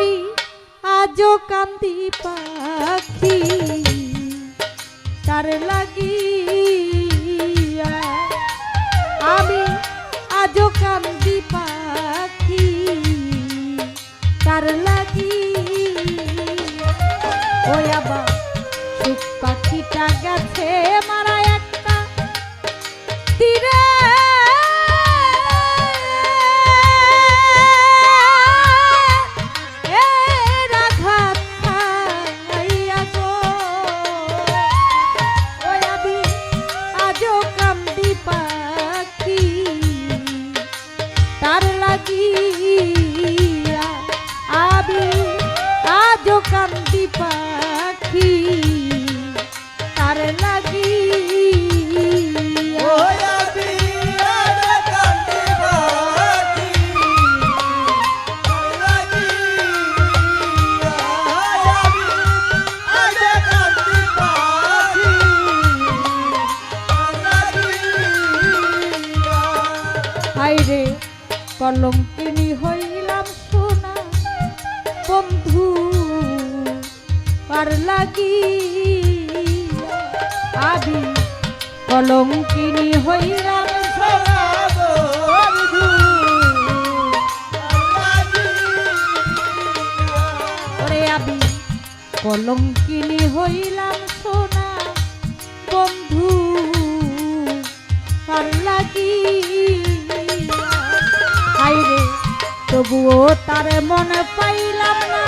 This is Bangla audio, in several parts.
আমি আজও কান্দি পাখি তার লাগিয়া, আমি আজও কান্দি পাখি তার লাগিয়া। ওই আবার সুখ পাখিটা গেছে মারা একটা তীরে, কান্দি পাখি তার লাগিয়া। হায়রে কলঙ্কিনী হইলাম সোনা বন্ধু কার লাগিয়া, আমি কলঙ্কিনী হইলাম সোনা বন্ধু। ওরে আমি কলঙ্কিনী হইলাম সোনা বন্ধু কার লাগিয়া। হায়রে তবুও তার মনে পাইলাম না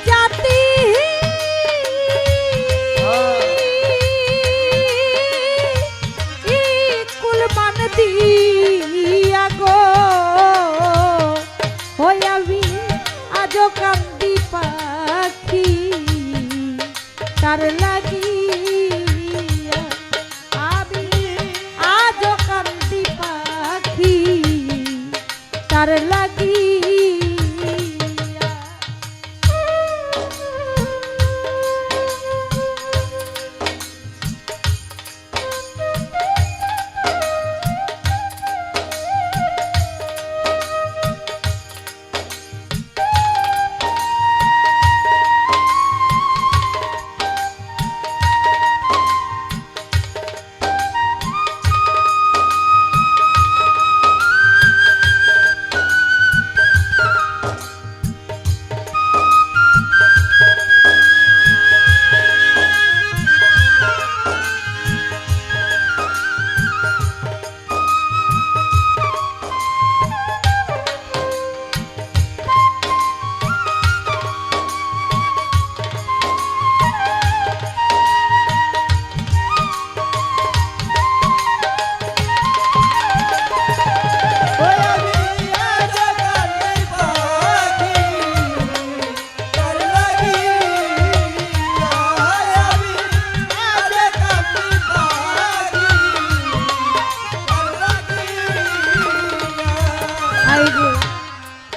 জাতি, কুলমান দিয়া গো হই আমি আজও কান্দি পাখি তার লাগিয়া, আমি আজও কান্দি পাখি তার লাগিয়া।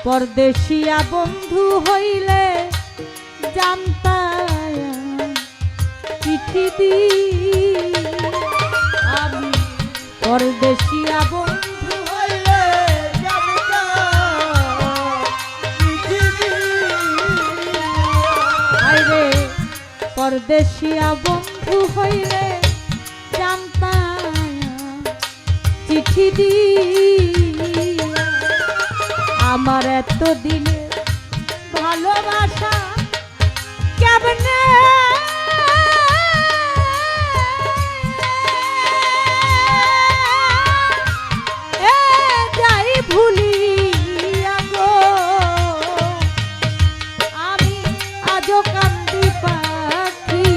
পরদেশিয়া বন্ধু হইলে জানতাম চিঠি দি, আমি পরদেশিয়া বন্ধু হইলে আইরে পরদেশিয়া বন্ধু হইলে জানতাম চিঠি দি। আমার এত দিনে ভালোবাসা কেমনে যাই ভুলিয়া গো, আমি আজও কান্দি পাখি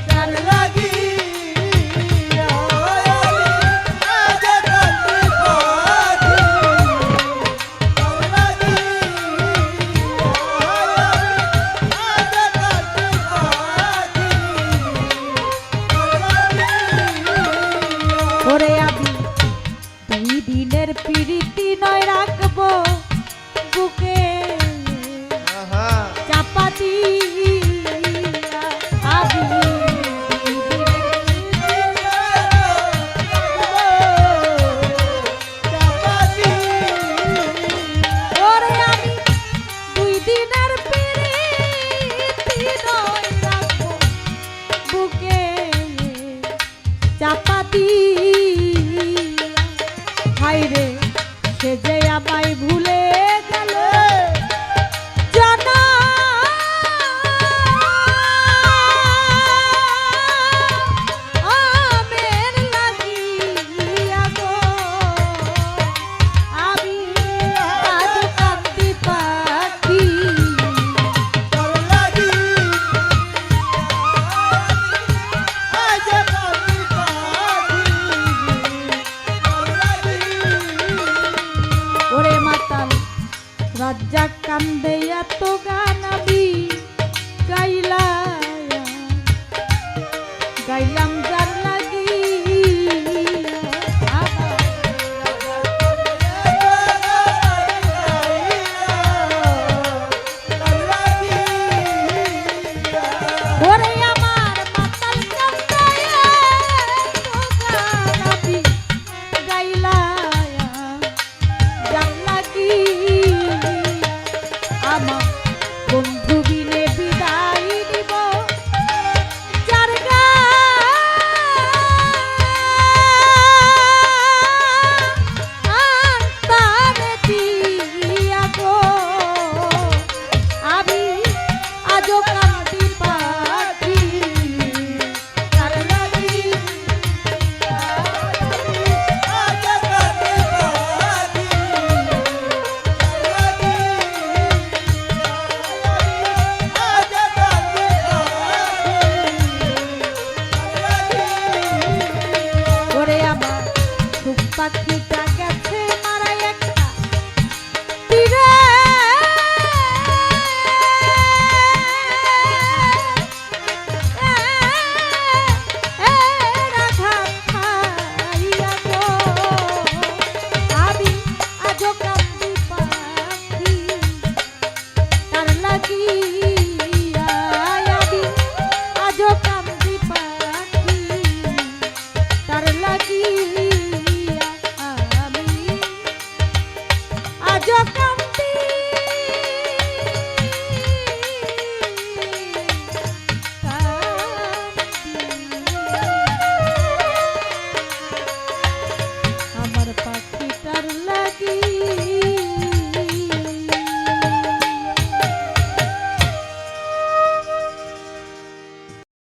তার লাগিয়া, চিরদিনের প্রীতি নয় রাখবো বুকে চাপা দিয়া হায়রে সে যে আমায় ভুলে গেল জানা আমের লাগিয়া গো আমি আজ কান্দি পাখি ওরে মাতাল রাজ্জাক কান্দে এত গান আমি গাইলাম যার লাগি ওরে আমার মাতাল কান্দে এত গান আমি গাইলাম যার লাগি আমার